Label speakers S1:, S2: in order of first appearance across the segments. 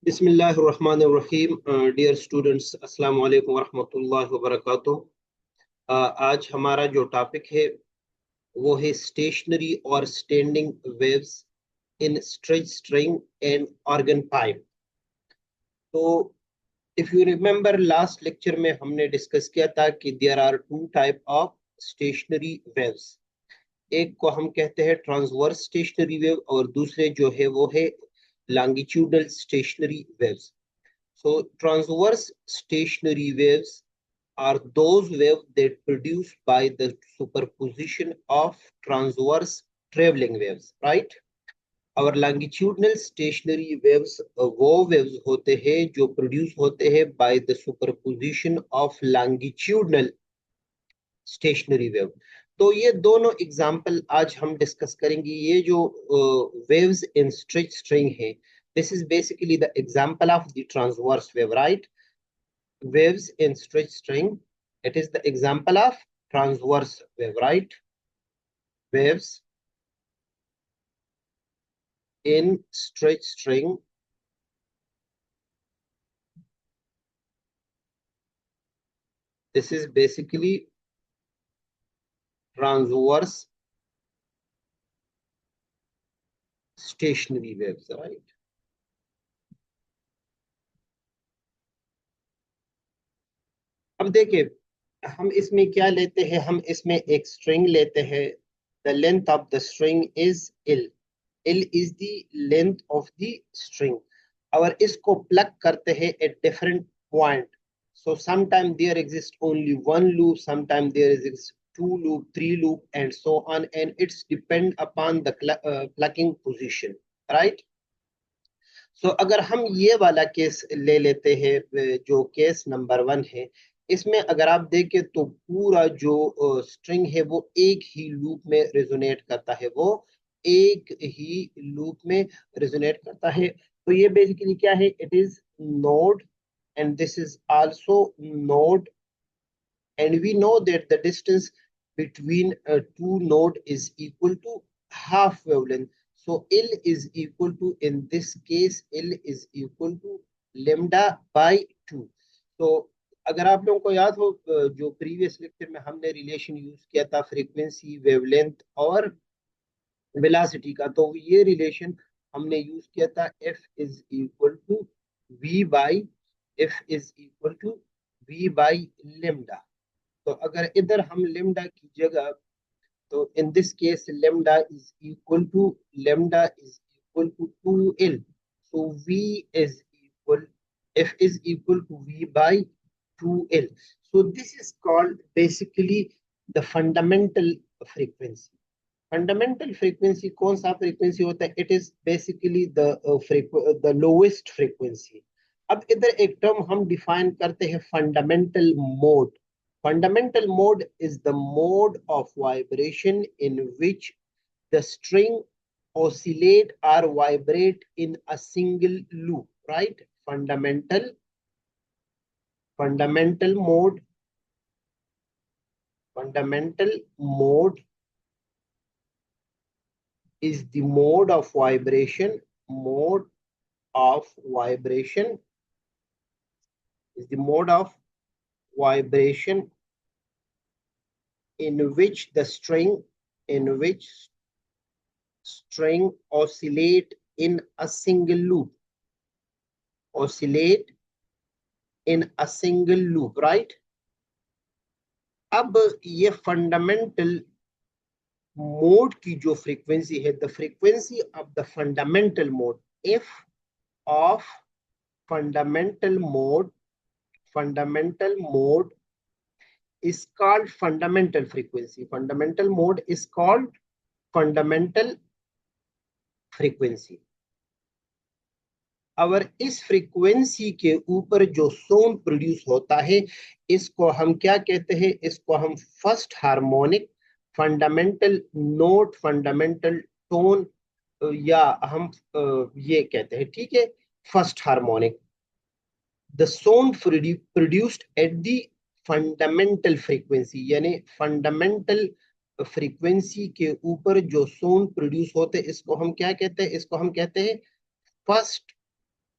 S1: बिस्मिल्लाहिर्रहमानिर्रहीम। Dear students, अस्सलाम वालेकुम वरहमतुल्लाहि वबरकातुह। आज हमारा जो टॉपिक है वो है स्टेशनरी और standing waves in stretch string and organ pipe. तो if you remember, last lecture में हमने डिस्कस किया था कि there are two type of stationary waves. एक को हम कहते हैं ट्रांसवर्स स्टेशनरी वेव और दूसरे जो है वो है longitudinal stationery waves. So transverse stationary waves are those waves that produced by the superposition of transverse traveling waves, right? Our longitudinal stationary waves वो waves होते हैं जो produce होते हैं by the superposition of longitudinal stationary wave। तो ये दोनों example आज हम डिस्कस करेंगे। ये जो waves in stretch string है, this is basically the example of the transverse wave, right? Waves in stretch string, it is the example of transverse wave, right? Waves in stretch string, this is basically transverse stationary waves, right? अब देखिए, हम इसमें क्या लेते हैं, हम इसमें एक स्ट्रिंग लेते हैं। The length of the string is L. L is the length of the string. और इसको प्लग करते हैं at different point. So sometimes there exists only one loop, sometimes there exists two loop, three loop, and so on, and it's depend upon the plugging position, right? So अगर हम ये वाला case ले लेते हैं, जो केस नंबर 1 है, इसमें अगर आप देखें तो पूरा जो स्ट्रिंग है वो एक ही लूप में रेजोनेट करता है, वो एक ही लूप में रेजोनेट करता है। तो ये बेसिकली क्या है, it is node and this is also node, and we know that the distance between two node is equal to half wavelength. So L is equal to, in this case L is equal to lambda by 2। तो अगर आप लोगों को याद हो, जो previous lecture में हमने रिलेशन यूज किया था फ्रीक्वेंसी, वेवलेंथ और वेलोसिटी का, तो ये रिलेशन हमने यूज किया था F is equal to V by lambda. तो अगर इधर हम लेमडा की जगह, तो in this case lambda is equal to 2L। So V is equal F is equal to V by 2L। So this is called basically the fundamental frequency। Fundamental frequency कौन सा frequency होता है? It is basically the lowest frequency. अब इधर एक term हम define करते हैं, fundamental mode. Fundamental mode is the mode of vibration in which the string oscillate or vibrate in a single loop, right? Fundamental mode is the mode of vibration is the mode of vibration in which the string oscillate in a single loop, right? अब ये fundamental mode की जो frequency है, the frequency of the fundamental mode, F of fundamental mode is called fundamental frequency। fundamental mode is called fundamental frequency। और इस frequency के ऊपर जो साउंड प्रोड्यूस होता है, इसको हम क्या कहते हैं? इसको हम first harmonic, fundamental note, fundamental tone, या हम ये कहते हैं, ठीक है, first harmonic. The sound produced at the fundamental frequency, यानी फंडामेंटल फ्रीक्वेंसी के ऊपर जो साउंड प्रोड्यूस होते हैं, इसको हम क्या कहते हैं? इसको हम कहते हैं first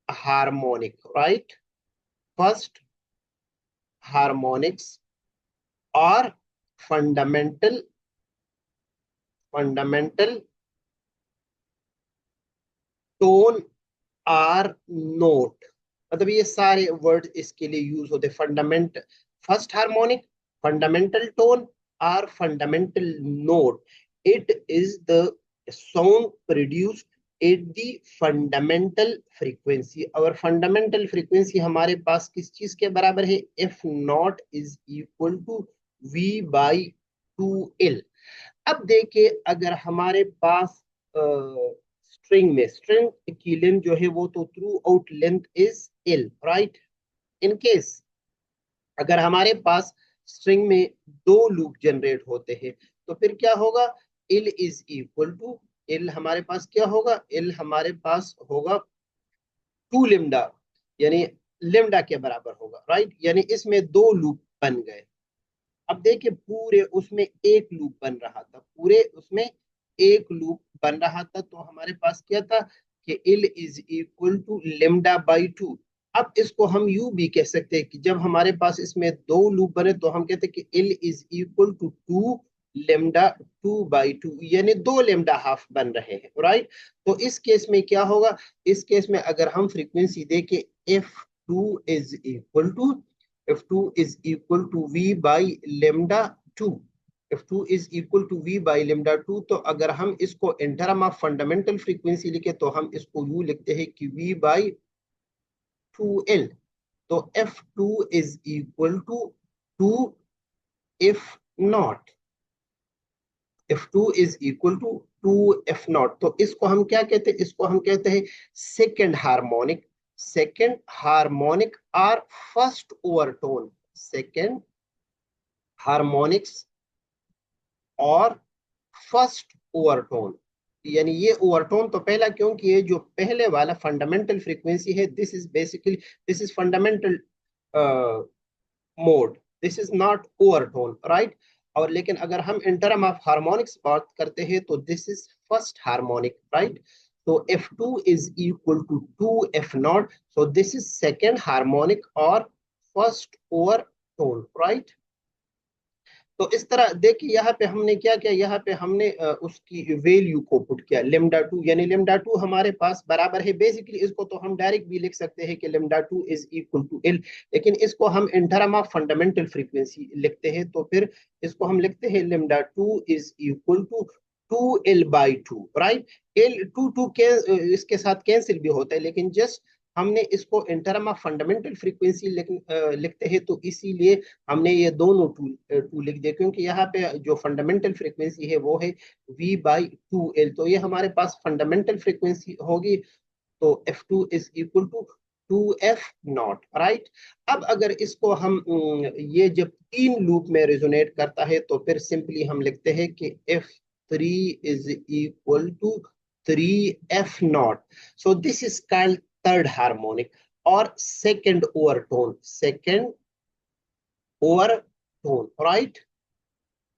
S1: harmonic, right? First harmonics or fundamental tone or note. मतलब ये सारे वर्ड इसके लिए यूज होते, fundament, first harmonic, fundamental tone और fundamental note. It is the sound produced at the fundamental frequency. और फंडामेंटल फ्रीक्वेंसी हमारे पास किस चीज के बराबर है? F naught is equal to V by 2L. अब देखिए, अगर हमारे पास स्ट्रिंग में, स्ट्रिंग की लेंथ जो है वो तो throughout length is L, right? In case अगर हमारे पास स्ट्रिंग में दो लूप जनरेट होते हैं तो फिर क्या होगा? L is equal to, L हमारे पास क्या होगा? L हमारे पास होगा 2 लेमडा, यानी लेमडा के बराबर होगा, राइट? यानी इसमें दो लूप बन गए. अब देखिए, पूरे उसमें एक लूप बन रहा था, पूरे उसमें एक लूप बन रहा था, तो हमारे पास क्या था कि L is equal to lambda by 2. अब इसको हम यू भी कह सकते हैं कि जब हमारे पास इसमें दो लूप बने तो हम कहते हैं कि L is equal to 2 lambda 2 by 2, यानी 2 लेमडा हाफ बन रहे हैं, राइट? तो इस केस में क्या होगा? इस केस में अगर हम फ्रीक्वेंसी देखें, F2 is equal to, F2 is equal to V by lambda 2. F2 is equal to V by lambda 2. तो अगर हम इसको इन टर्म ऑफ फंडामेंटल फ्रीक्वेंसी लिखे तो हम इसको यू लिखते हैं कि V by 2L. तो F2 is equal to 2 F not. F2 is equal to 2F not. तो इसको हम क्या कहते हैं? इसको हम कहते हैं सेकेंड हार्मोनिक. सेकेंड हार्मोनिक और फर्स्ट ओवरटोन. सेकेंड हार्मोनिक्स और फर्स्ट ओवरटोन. यानी ये ओवरटोन तो पहला, क्योंकि ये जो पहले वाला फंडामेंटल फ्रीक्वेंसी है, this is basically, this is fundamental mode, this is not overtone, right? और लेकिन अगर हम इन टर्म ऑफ हार्मोनिक्स बात करते हैं तो this is first harmonic, right? तो F2 is equal to 2F naught. So this is second harmonic or first overtone, right? तो इस तरह देखिए, यहाँ पे हमने क्या किया? यहाँ पे हमने उसकी वैल्यू को पुट किया, लेमडा 2, यानी लेमडा 2 हमारे पास बराबर है, बेसिकली इसको तो हम डायरेक्ट भी लिख सकते हैं कि lambda 2 is equal to L, लेकिन इसको हम in term of fundamental frequency लिखते हैं, तो फिर इसको हम लिखते हैं lambda 2 is equal to 2L/2, right? L 2 के इसके साथ कैंसिल भी होता है, लेकिन जस्ट हमने इसको इन टर्म ऑफ फंडामेंटल फ्रीक्वेंसी लिखते हैं, तो इसीलिए हमने ये दोनों टू लिख दिए, क्योंकि यहाँ पे जो फंडामेंटल फ्रीक्वेंसी है वो है V/2L. तो ये हमारे पास फंडामेंटल फ्रीक्वेंसी होगी, तो F2 is equal to 2F naught, right? अब अगर इसको हम ये जब तीन लूप में रेजोनेट करता है तो फिर सिंपली हम लिखते हैं कि F3 is equal to 3F naught. So this is called third harmonic और second overtone. Second overtone, right?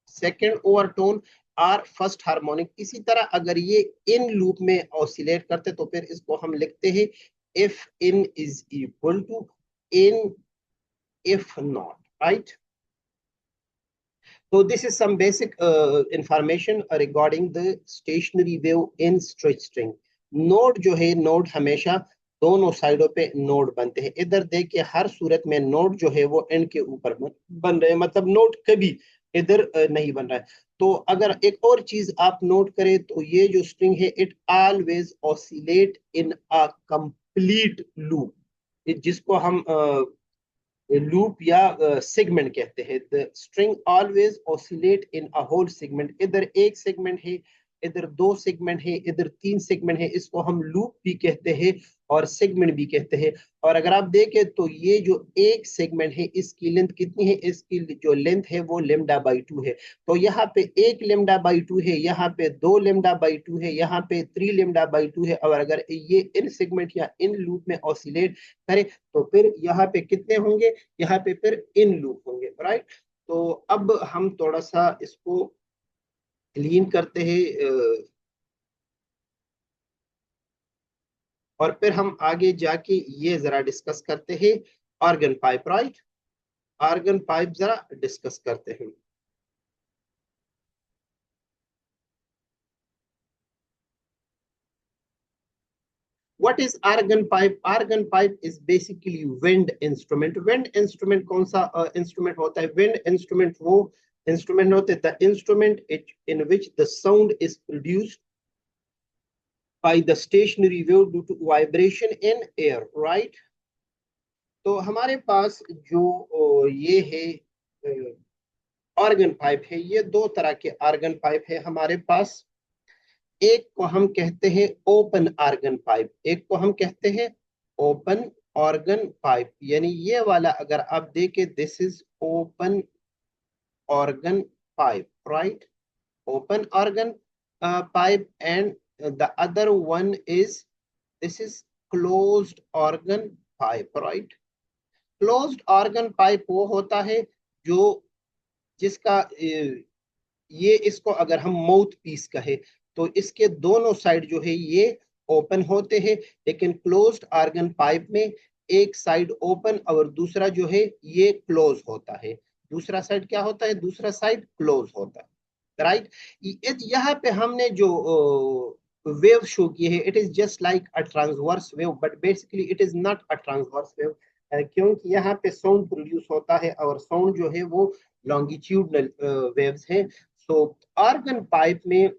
S1: Second overtone और फर्स्ट हार्मोनिक. इसी तरह अगर ये इन लूप में ऑसिलेट करते तो फिर इसको हम लिखते हैं F in is equal to in F naught, right? So this is some basic information regarding the stationary wave in stretch string. Node जो है, नोड हमेशा दोनों साइडों पे नोड बनते हैं. इधर देखिए, हर सूरत में नोड जो है वो एंड के ऊपर बन रहे हैं, मतलब नोड कभी इधर नहीं बन रहा है. तो अगर एक और चीज आप नोट करें तो ये जो स्ट्रिंग है, it always oscillate in a complete loop, जिसको हम लूप या सेगमेंट कहते हैं. The string always oscillate in a whole segment. इधर एक सेगमेंट है, इधर दो सेगमेंट है, इधर तीन सेगमेंट है. इसको हम लूप भी कहते हैं और सेगमेंट भी कहते हैं. और अगर आप देखें तो ये जो एक सेगमेंट है, इसकी लेंथ कितनी है? इसकी जो लेंथ है वो लेमडा/2 है. तो यहाँ पे 1 लेमडा/2 है, यहाँ पे 2 लेमडा/2 है, यहाँ पे 3 लेमडा/2 है. और अगर ये इन सेगमेंट या इन लूप में ऑसिलेट करे तो फिर यहाँ पे कितने होंगे? यहाँ पे फिर इन लूप होंगे, राइट? तो अब हम थोड़ा सा इसको क्लीन करते हैं. और फिर हम आगे जाके ये जरा डिस्कस करते हैं organ pipe, right. Organ pipe जरा डिस्कस करते हैं। What is organ pipe? Organ pipe is basically wind instrument. Wind instrument कौन सा इंस्ट्रूमेंट होता है? wind instrument वो इंस्ट्रूमेंट होते हैं, the instrument in which the sound is produced by the stationary wave due to vibration in air, right? तो हमारे पास जो ये है ऑर्गन पाइप है, ये दो तरह के ऑर्गन पाइप है हमारे पास। एक को हम कहते हैं ओपन ऑर्गन पाइप, एक को हम कहते हैं ओपन ऑर्गन पाइप। यानी ये वाला अगर आप देखें, this is open organ pipe, right. Open organ pipe and the other one is, this is closed organ pipe, right. Closed organ pipe वो होता है जो जिसका ये इसको अगर हम माउथ पीस कहे तो इसके दोनों साइड जो है ये ओपन होते हैं, लेकिन क्लोज्ड ऑर्गन पाइप में एक साइड ओपन और दूसरा जो है ये क्लोज होता है। दूसरा साइड क्या होता है? दूसरा साइड क्लोज होता है, राइट। यहाँ पे हमने जो वेव शो की है, it is just like a transverse wave, but basically it is not a transverse wave, क्योंकि यहाँ पे साउंड प्रोड्यूस होता है और साउंड जो है वो लॉन्गिट्यूडनल वेव्स है। सो ऑर्गन पाइप में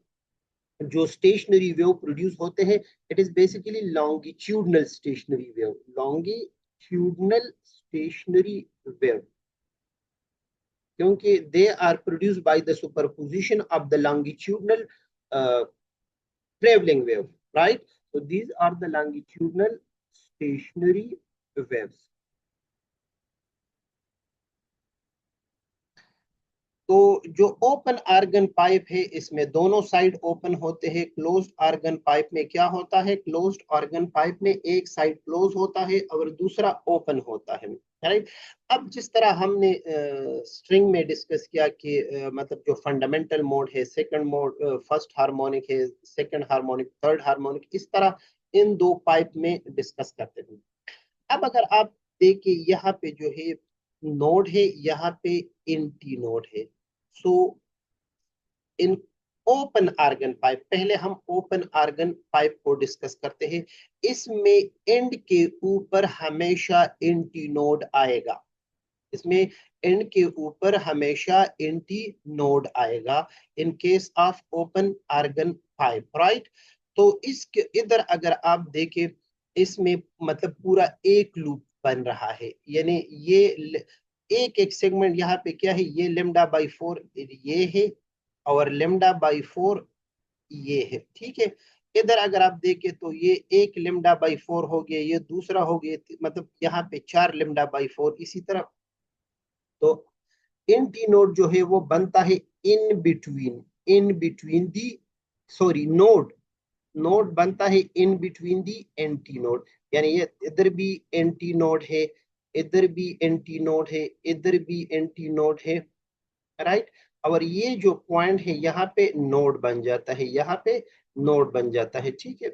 S1: जो स्टेशनरी वेव प्रोड्यूस होते हैं, it is basically longitudinal stationary wave, longitudinal stationary wave, क्योंकि they are produced by the superposition of the longitudinal traveling wave, right? So these are the longitudinal stationary waves. तो जो open organ pipe है इसमें दोनों side open होते हैं। Closed organ pipe में क्या होता है? क्लोज्ड आर्गन पाइप में एक साइड क्लोज होता है और दूसरा ओपन होता है, राइट। अब जिस तरह हमने स्ट्रिंग में डिस्कस किया कि मतलब जो फंडामेंटल मोड है, सेकंड मोड, फर्स्ट हार्मोनिक है, सेकंड हार्मोनिक, थर्ड हार्मोनिक, इस तरह इन दो पाइप में डिस्कस करते हैं। अब अगर आप देखिए यहाँ पे जो है नोड है, यहाँ पे इंटी नोड है। So in open organ pipe, पहले हम ओपन आर्गन पाइप को डिस्कस करते हैं। इसमें एंड के ऊपर हमेशा इंटी नोड आएगा, इसमें एंड के ऊपर हमेशा इंटी नोड आएगा in case of open organ pipe, right. तो इसके इधर अगर आप देखें, इसमें मतलब पूरा एक लूप बन रहा है, यानी ये एक एक सेगमेंट यहाँ पे क्या है, ये लेमडा बाई 4 ये है और लेमडा बाई 4 ये है, ठीक है। इधर अगर आप देखें तो ये एक लेमडा बाई 4 हो गया, ये दूसरा हो गया, मतलब यहाँ पे 4 लेमडा बाई 4। इसी तरह तो एंटी नोड जो है वो बनता है in between the, sorry, node, node बनता है in between the anti node. यानी ये इधर भी एंटी नोड है, इधर भी एंटी नोड है, इधर भी एंटी नोड है, राइट। और ये जो पॉइंट है यहाँ पे नोड बन जाता है, यहाँ पे नोड बन जाता है, ठीक है।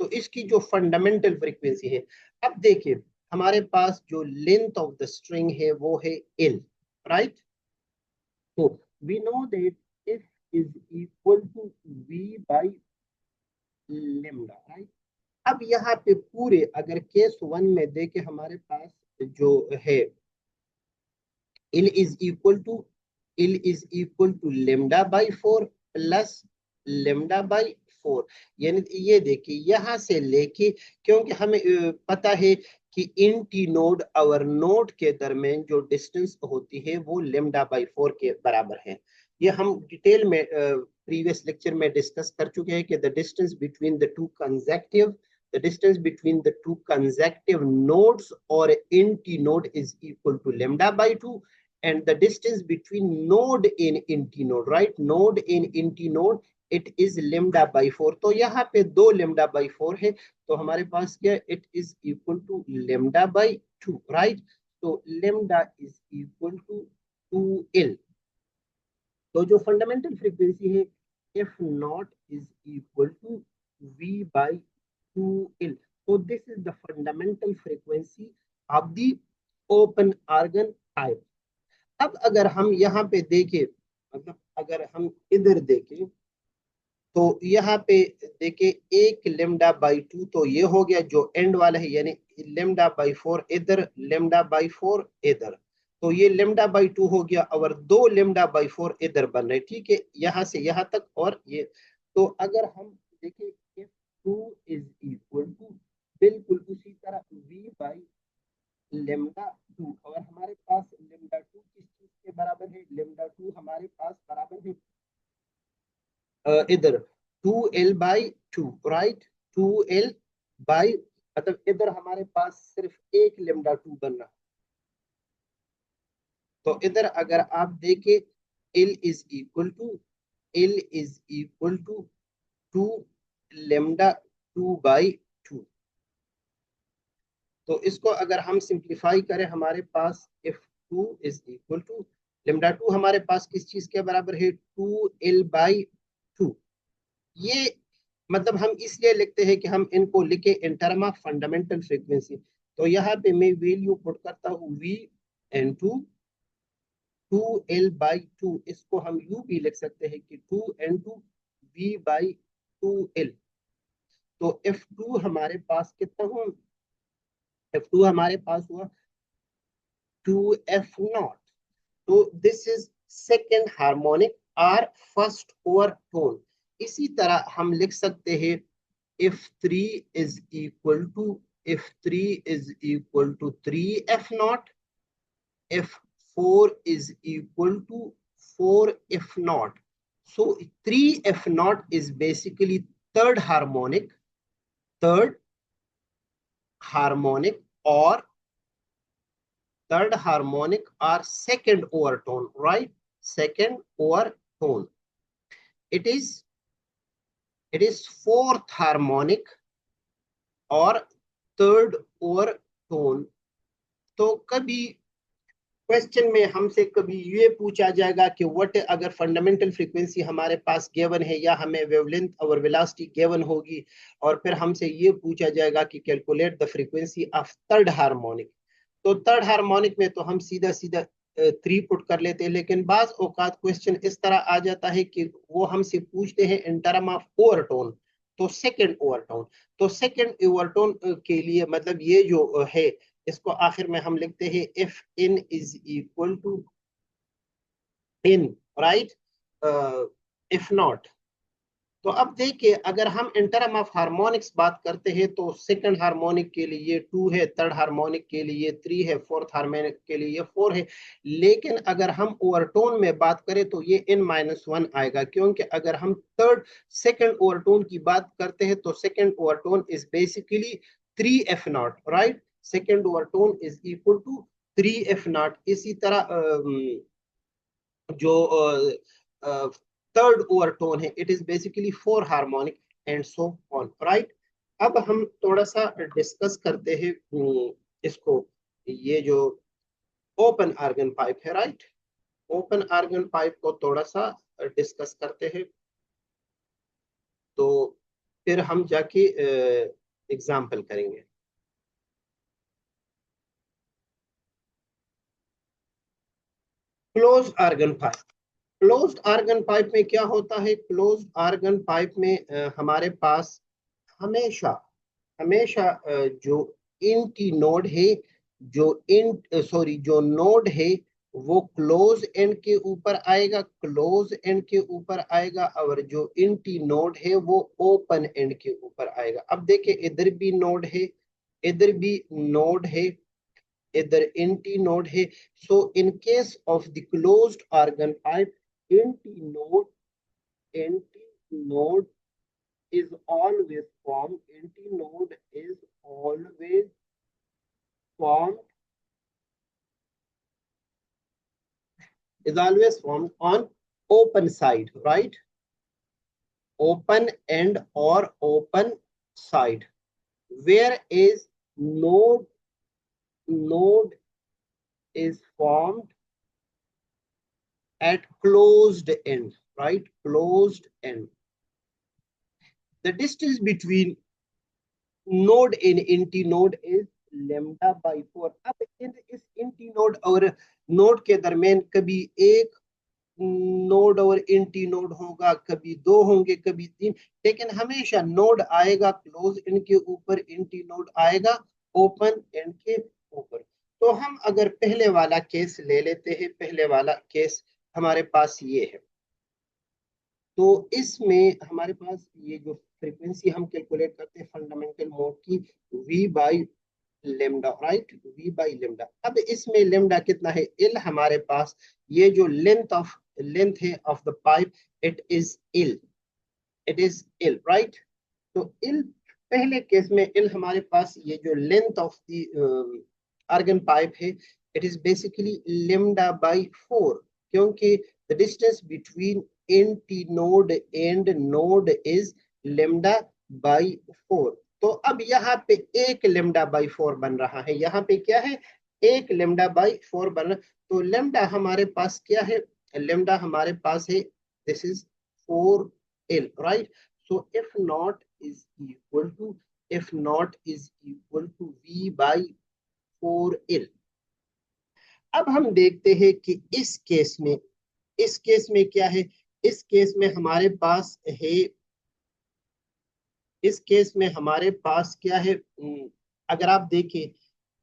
S1: तो इसकी जो फंडामेंटल फ्रीक्वेंसी है, अब देखिए हमारे पास जो लेंथ ऑफ द स्ट्रिंग है वो है एल, राइट। तो we know that F is equal to V by lambda, right. अब यहाँ पे पूरे अगर केस वन में देखे हमारे पास जो है L is equal to, L is equal to lambda by 4 plus lambda by 4। यानी ये देखिए यहाँ से लेके, क्योंकि हमें पता है कि इंटी नोड और नोड के दरमियान जो डिस्टेंस होती है वो लेमडा बाई 4 के बराबर है। ये हम डिटेल में प्रीवियस लेक्चर में डिस्कस कर चुके हैं कि the distance between the two consecutive, the distance between the two consecutive nodes or inti node is equal to lambda by 2, and the distance between node in inti node, right, node in inti node, it is lambda by 4। तो यहाँ पे दो lambda by 4 है, तो हमारे पास क्या, it is equal to lambda by 2, right। तो lambda is equal to 2l। तो जो फंडामेंटल फ्रीक्वेंसी है F naught is equal to V by 2l। So this is the fundamental frequency of the open organ pipe. अब अगर हम यहाँ पे देखें, मतलब अगर हम इधर देखें तो यहाँ पे देखें 1 λ/2, तो ये हो गया जो एंड वाला है, यानी λ/4 इधर, λ/4 इधर, तो ये λ/2 हो गया और 2 λ/4 इधर बन रहे, ठीक है, यहाँ से यहाँ तक। और ये तो अगर हम देखें if 2 इज इक्वल टू, बिल्कुल उसी तरह v/λ2, और हमारे पास λ2 किस चीज के बराबर है, λ2 हमारे पास बराबर है इधर 2l/2, राइट, 2l/, मतलब इधर हमारे पास सिर्फ 1 λ2 बन रहा। तो इधर अगर आप देखें l इज इक्वल टू 2 λ2/2, तो इसको अगर हम सिंप्लीफाई करें, हमारे पास if 2 इज इक्वल टू λ2 हमारे पास किस चीज के बराबर है, 2l/2। ये मतलब हम इसलिए लिखते हैं कि हम इनको लिखे इन टर्म ऑफ फंडामेंटल फ्रीक्वेंसी। तो यहाँ पे मैं वैल्यू पुट करता हूँ v into 2l/2, इसको हम यू भी लिख सकते हैं कि 2 into v/2l। तो f2 हमारे पास कितना हुआ, f2 हमारे पास हुआ 2f0। तो दिस इज सेकेंड हार्मोनिक और फर्स्ट ओवरटोन। इसी तरह हम लिख सकते हैं if 3 is equal to, if 3 is equal to 3f0, if 4 is equal to 4f0, so 3f0 is basically third harmonic or second overtone, right, second overtone. It is fourth harmonic और third overtone. तो कभी question में हमसे कभी ये पूछा जाएगा कि व्हाट, अगर फंडामेंटल फ्रीक्वेंसी हमारे पास गिवन है या हमें वेवलेंथ और वेलोसिटी गिवन होगी, और फिर हमसे ये पूछा जाएगा कि calculate the frequency of third harmonic. तो थर्ड हार्मोनिक में तो हम सीधा सीधा 3 पुट कर लेते हैं, लेकिन बाज औकात क्वेश्चन इस तरह आ जाता है कि वो हमसे पूछते हैं इन टर्म ऑफ ओवरटोन, तो सेकंड ओवरटोन। तो सेकंड ओवरटोन के लिए मतलब ये जो है, इसको आखिर में हम लिखते हैं if n is equal to n, right, if not। तो अब देखिए अगर हम इन टर्म ऑफ हार्मोनिक्स बात करते हैं तो सेकंड हार्मोनिक के लिए 2 है, थर्ड हार्मोनिक के लिए 3 है, फोर्थ हार्मोनिक के लिए 4 है। लेकिन अगर हम ओवरटोन में बात करें तो ये n-1 आएगा, क्योंकि अगर हम सेकंड ओवरटोन की बात करते हैं तो second overtone is basically 3f0, right, second overtone is equal to 3f0। इसी तरह जो थर्ड ओवरटोन है, it is basically 4 harmonic and so on, right. अब हम थोड़ा सा डिस्कस करते हैं इसको, ये जो ओपन आर्गन पाइप है, राइट, ओपन आर्गन पाइप को थोड़ा सा डिस्कस करते हैं, तो फिर हम जाके एग्जाम्पल करेंगे। Close organ pipe, closed organ pipe में क्या होता है, क्लोज्ड आर्गन पाइप में हमारे पास हमेशा हमेशा जो इंटी नोड है, जो नोड है वो क्लोज एंड के ऊपर आएगा, क्लोज एंड के ऊपर आएगा, और जो इंटी नोड है वो ओपन एंड के ऊपर आएगा। अब देखिए इधर भी नोड है, इधर भी नोड है, इधर इंटी नोड है। So in case of the closed organ pipe, antinode is always formed, antinode is always formed, on open side, right, open end or open side, whereas node is formed at closed end, right, closed end. The distance between node and antinode is lambda by 4। अब इस इंटी node और node के दरमियान कभी एक node और इंटी node होगा, कभी दो होंगे, कभी तीन, लेकिन हमेशा नोड आएगा क्लोज एंड के ऊपर, इंटी नोड आएगा ओपन एंड के ऊपर। तो हम अगर पहले वाला केस ले लेते हैं, पहले वाला केस हमारे पास ये है। तो इसमें हमारे पास ये जो फ्रीक्वेंसी हम कैलकुलेट करते हैं फंडामेंटल मोड की, v by lambda, right, v by lambda. अब इसमें लेमडा कितना है, एल हमारे पास, ये जो लेंथ है of the pipe, it is L, it is L, right. तो एल, पहले केस में एल हमारे पास, ये जो length of the organ pipe है, it is basically lambda by 4, क्योंकि the distance between antinode and node is lambda by 4। तो अब यहाँ पे एक लेमडा बाई 4 बन रहा है, यहाँ पे क्या है, एक लेमडा बाई 4 बन रहा। तो लेमडा हमारे पास क्या है, लेमडा हमारे पास है, this is 4L, right. So F naught is equal to V by 4L। अब हम देखते हैं कि इस केस में क्या है, इस केस में हमारे पास है, इस केस में हमारे पास क्या है, अगर आप देखें,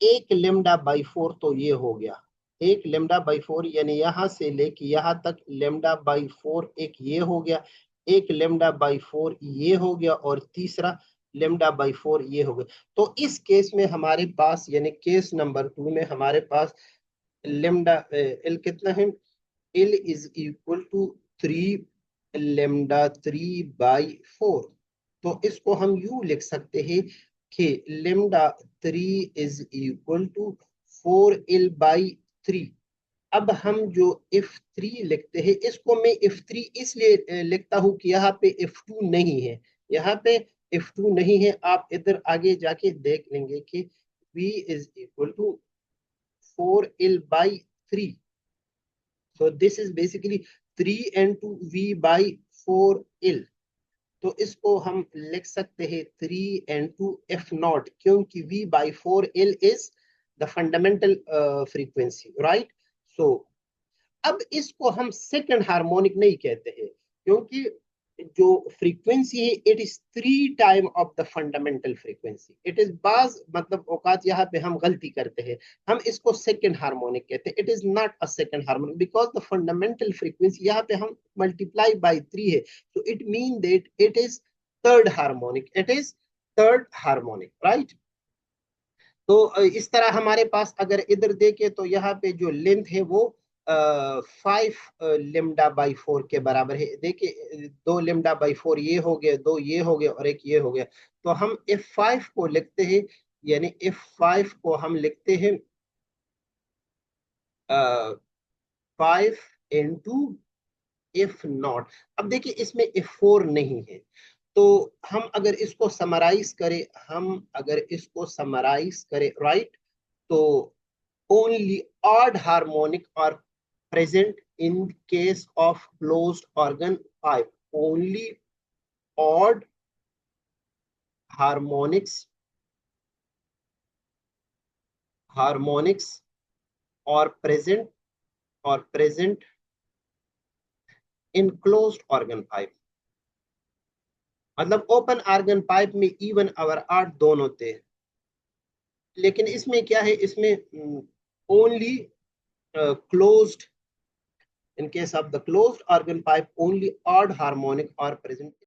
S1: एक लेमडा बाई 4 तो ये हो गया, एक लेमडा बाई 4, यानी यहां से लेके यहां तक लेमडा बाई 4, एक ये हो गया, एक लेमडा बाई 4 ये हो गया, और तीसरा लेमडा बाई 4 ये हो गया। तो इस केस में हमारे पास, यानी केस नंबर 2 में हमारे पास लेमडा एल कितना है, L is equal to 3 lambda 3 by 4। तो इसको हम यूं लिख सकते हैं कि lambda 3 is equal to 4L by 3। अब हम जो F3 लिखते हैं, इसको मैं F3 इसलिए लिखता हूं कि यहाँ पे F2 नहीं है, यहाँ पे F2 नहीं है। आप इधर आगे जाके देख लेंगे कि V is equal to 4L by 3। So this is basically 3 into V by 4L। तो इसको हम लिख सकते हैं 3 into F नॉट, क्योंकि V by 4L is the fundamental frequency, right? So अब इसको हम सेकंड हार्मोनिक नहीं कहते हैं, क्योंकि जो फ्रीक्वेंसी है, it is 3 time of the fundamental frequency. It is बाज मतलब औकात यहाँ पे हम गलती करते हैं, हम इसको सेकंड हार्मोनिक कहते हैं। It is not a second harmonic, because the fundamental frequency यहाँ पे हम मल्टीप्लाई बाई 3 है, तो it mean that it is third harmonic, it is third harmonic, right. तो इस तरह हमारे पास अगर इधर देखे, तो यहाँ पे जो लेंथ है वो 5 लेमडा बाई 4 के बराबर है। देखिए, 2 लेमडा बाई 4 ये हो गया, 2 ये हो गया, और एक ये हो गया। तो हम F5 को लिखते हैं, यानी F5 को हम लिखते हैं 5 इंटू F नॉट। अब देखिए, इसमें F4 नहीं है, तो हम अगर इसको समराइज करें, हम अगर इसको समराइज करें, राइट, तो only odd harmonic are present in case of closed organ pipe. Only odd harmonics are present in closed organ pipe। मतलब ओपन आर्गन पाइप में इवन और आठ दोनों थे, लेकिन इसमें क्या है, इसमें only closed, in case of the closed organ pipe only odd harmonic are present।